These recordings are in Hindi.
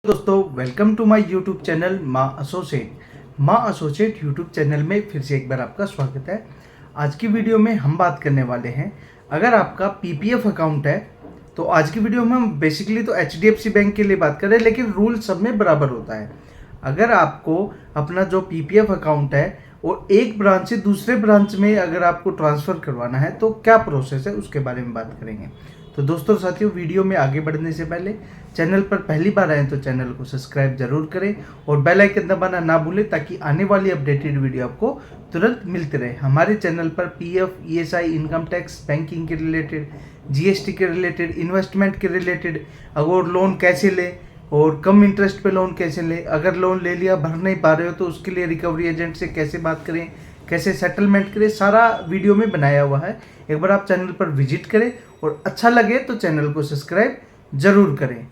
दोस्तों welcome to my YouTube channel माँ एसोसिएट यूट्यूब चैनल में फिर से एक बार आपका स्वागत है। आज की वीडियो में हम बात करने वाले हैं, अगर आपका पीपीएफ अकाउंट है तो आज की वीडियो में हम बेसिकली तो एचडीएफसी बैंक के लिए बात कर रहे हैं, लेकिन रूल सब में बराबर होता है। अगर आपको अपना जो पीपीएफ अकाउंट है और एक ब्रांच से दूसरे ब्रांच में अगर आपको ट्रांसफ़र करवाना है तो क्या प्रोसेस है उसके बारे में बात करेंगे। तो दोस्तों साथियों, वीडियो में आगे बढ़ने से पहले चैनल पर पहली बार आए तो चैनल को सब्सक्राइब जरूर करें और बेल आइकन दबाना ना भूलें ताकि आने वाली अपडेटेड वीडियो आपको तुरंत मिलते रहे। हमारे चैनल पर PF, ESI, income tax, banking के रिलेटेड, जीएसटी के रिलेटेड, इन्वेस्टमेंट के रिलेटेड, अगर लोन कैसे ले और कम इंटरेस्ट पे लोन कैसे ले, अगर लोन ले लिया भर नहीं पा रहे हो तो उसके लिए रिकवरी एजेंट से कैसे बात करें, कैसे सेटलमेंट करें, सारा वीडियो में बनाया हुआ है। एक बार आप चैनल पर विजिट करें और अच्छा लगे तो चैनल को सब्सक्राइब जरूर करें।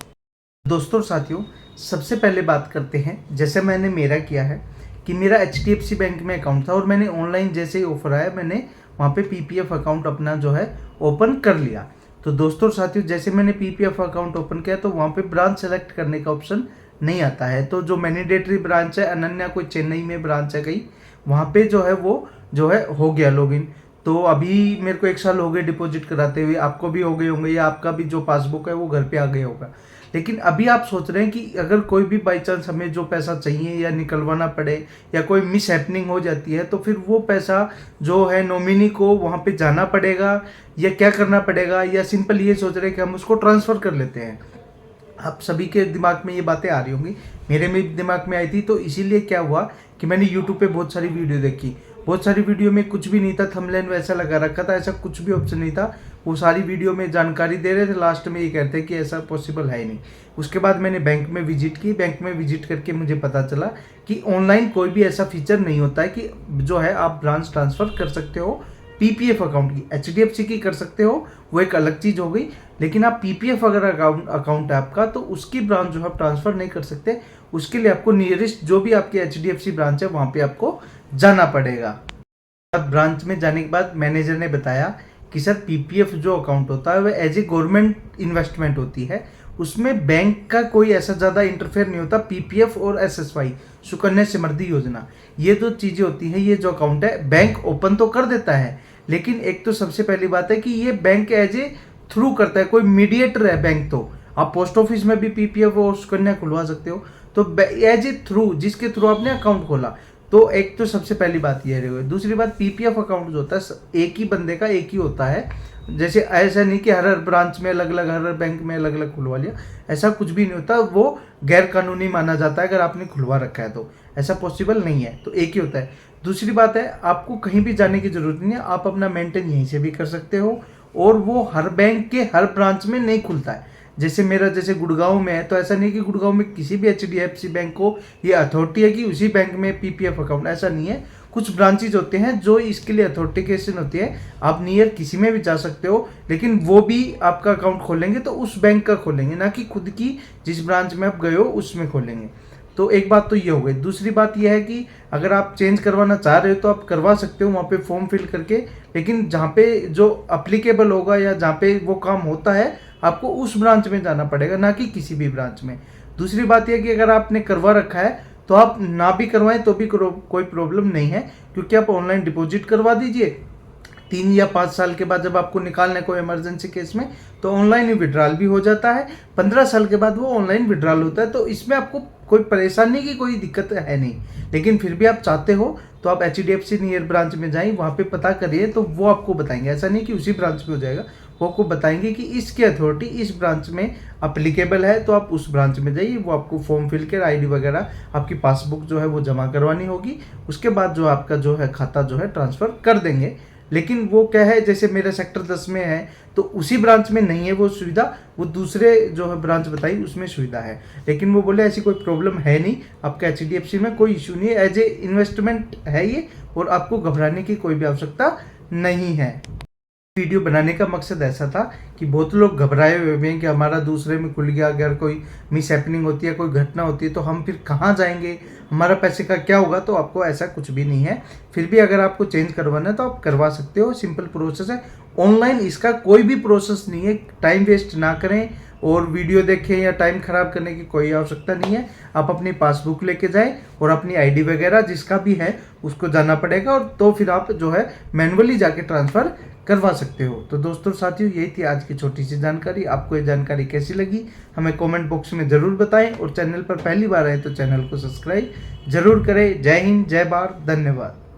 दोस्तों साथियों, सबसे पहले बात करते हैं, जैसे मैंने मेरा किया है कि मेरा एचडीएफसी बैंक में अकाउंट था और मैंने ऑनलाइन जैसे ही ऑफर आया मैंने वहाँ पे पीपीएफ अकाउंट अपना जो है ओपन कर लिया। तो दोस्तों साथियों, जैसे मैंने पीपीएफ अकाउंट ओपन किया तो वहाँ पे ब्रांच सेलेक्ट करने का ऑप्शन नहीं आता है। तो जो मैंडेटरी ब्रांच है, अनन्या कोई चेन्नई में ब्रांच है कहीं, वहाँ पे जो है वो जो है हो गया लॉगिन। तो अभी मेरे को 1 साल हो गए डिपॉजिट कराते हुए, आपको भी हो गए होंगे या आपका भी जो पासबुक है वो घर पे आ गया होगा। लेकिन अभी आप सोच रहे हैं कि अगर कोई भी बाई चांस हमें जो पैसा चाहिए या निकलवाना पड़े या कोई मिस हैपनिंग हो जाती है तो फिर वो पैसा जो है नॉमिनी को वहाँ पे जाना पड़ेगा या क्या करना पड़ेगा, या सिंपल ये सोच रहे हैं कि हम उसको ट्रांसफ़र कर लेते हैं। आप सभी के दिमाग में ये बातें आ रही होंगी, मेरे में दिमाग में आई थी। तो इसीलिए क्या हुआ कि मैंने यूट्यूब पे बहुत सारी वीडियो देखी, बहुत सारी वीडियो में कुछ भी नहीं था, थंबनेल वैसा लगा रखा था, ऐसा कुछ भी ऑप्शन नहीं था। वो सारी वीडियो में जानकारी दे रहे थे, लास्ट में ये कहते कि ऐसा पॉसिबल है ही नहीं। उसके बाद मैंने बैंक में विजिट की, बैंक में विजिट करके मुझे पता चला कि ऑनलाइन कोई भी ऐसा फीचर नहीं होता है कि जो है आप ब्रांच ट्रांसफ़र कर सकते हो पीपीएफ अकाउंट की। एचडीएफसी की कर सकते हो, वो एक अलग चीज़ हो गई, लेकिन आप पीपीएफ अगर अकाउंट है आपका तो उसकी ब्रांच जो है ट्रांसफ़र नहीं कर सकते। उसके लिए आपको नियरेस्ट जो भी आपकी एचडीएफसी ब्रांच है वहाँ पे आपको जाना पड़ेगा। अब ब्रांच में जाने के बाद मैनेजर ने बताया कि सर पीपीएफ जो अकाउंट होता है वह एज ए गवर्नमेंट इन्वेस्टमेंट होती है, उसमें बैंक का कोई ऐसा ज़्यादा इंटरफेयर नहीं होता। पीपीएफ और एसएसवाई, सुकन्या समृद्धि योजना, ये दो चीज़ें होती हैं। ये जो अकाउंट है बैंक ओपन तो कर देता है, लेकिन एक तो सबसे पहली बात है कि ये बैंक एज ए थ्रू करता है, कोई मीडिएटर है बैंक। तो आप पोस्ट ऑफिस में भी पीपीएफ और सुकन्या खुलवा सकते हो, तो एज ए थ्रू जिसके थ्रू आपने अकाउंट खोला। तो एक तो सबसे पहली बात ये रही। दूसरी बात, पीपीएफ अकाउंट जो होता है एक ही बंदे का एक ही होता है। जैसे ऐसा नहीं कि हर ब्रांच में अलग अलग, हर बैंक में अलग अलग खुलवा लिया, ऐसा कुछ भी नहीं होता। वो गैर कानूनी माना जाता है अगर आपने खुलवा रखा है तो, ऐसा पॉसिबल नहीं है। तो एक ही होता है। दूसरी बात है, आपको कहीं भी जाने की जरूरत नहीं है, आप अपना मेंटेन यहीं से भी कर सकते हो और वो हर बैंक के हर ब्रांच में नहीं खुलता है। जैसे मेरा जैसे गुड़गांव में है तो ऐसा नहीं कि गुड़गांव में किसी भी एचडीएफसी बैंक को ये अथॉरिटी है कि उसी बैंक में पीपीएफ अकाउंट, ऐसा नहीं है। कुछ ब्रांचेज होते हैं जो इसके लिए अथॉरिटिकेशन होती है, आप नियर किसी में भी जा सकते हो, लेकिन वो भी आपका अकाउंट खोलेंगे तो उस बैंक का खोलेंगे, ना कि खुद की जिस ब्रांच में आप गए हो उसमें खोलेंगे। तो एक बात तो ये हो गई। दूसरी बात यह है कि अगर आप चेंज करवाना चाह रहे हो तो आप करवा सकते हो वहाँ पे फॉर्म फिल करके, लेकिन जहाँ पे जो अप्लीकेबल होगा या जहाँ पे वो काम होता है आपको उस ब्रांच में जाना पड़ेगा, ना कि किसी भी ब्रांच में। दूसरी बात यह कि अगर आपने करवा रखा है तो आप ना भी करवाएं तो भी कोई प्रॉब्लम नहीं है, क्योंकि आप ऑनलाइन डिपॉजिट करवा दीजिए। 3 या 5 साल के बाद जब आपको निकालना है कोई इमरजेंसी केस में तो ऑनलाइन ही विड्रॉल भी हो जाता है। 15 साल के बाद वो ऑनलाइन विड्रॉल होता है। तो इसमें आपको कोई परेशानी की कोई दिक्कत है नहीं, लेकिन फिर भी आप चाहते हो तो आप एचडीएफसी नियर ब्रांच में जाइए, वहाँ पे पता करिए तो वो आपको बताएंगे। ऐसा नहीं कि उसी ब्रांच में हो जाएगा, वो आपको बताएंगे कि इसकी अथॉरिटी इस ब्रांच में अप्लीकेबल है, तो आप उस ब्रांच में जाइए। वो आपको फॉर्म फिल कर आईडी वगैरह, आपकी पासबुक जो है वो जमा करवानी होगी। उसके बाद जो आपका जो है खाता जो है ट्रांसफ़र कर देंगे। लेकिन वो क्या है, जैसे मेरे सेक्टर 10 में है तो उसी ब्रांच में नहीं है वो सुविधा, वो दूसरे जो है ब्रांच बताई उसमें सुविधा है। लेकिन वो बोले ऐसी कोई प्रॉब्लम है नहीं, आपका एचडीएफसी में कोई इशू नहीं है, एज ए इन्वेस्टमेंट है ये और आपको घबराने की कोई भी आवश्यकता नहीं है। वीडियो बनाने का मकसद ऐसा था कि बहुत लोग घबराए हुए हैं कि हमारा दूसरे में खुल गया, अगर कोई मिस हैपनिंग होती है, कोई घटना होती है तो हम फिर कहाँ जाएंगे, हमारा पैसे का क्या होगा। तो आपको ऐसा कुछ भी नहीं है। फिर भी अगर आपको चेंज करवाना है तो आप करवा सकते हो, सिंपल प्रोसेस है। ऑनलाइन इसका कोई भी प्रोसेस नहीं है, टाइम वेस्ट ना करें, और वीडियो देखें या टाइम ख़राब करने की कोई आवश्यकता नहीं है। आप अपनी पासबुक लेके जाएं और अपनी आईडी वगैरह जिसका भी है उसको जाना पड़ेगा, और तो फिर आप जो है मैनुअली जाके ट्रांसफ़र करवा सकते हो। तो दोस्तों साथियों, यही थी आज की छोटी सी जानकारी। आपको ये जानकारी कैसी लगी हमें कमेंट बॉक्स में ज़रूर बताएं, और चैनल पर पहली बार आए तो चैनल को सब्सक्राइब जरूर करें। जय हिंद, जय भारत, धन्यवाद।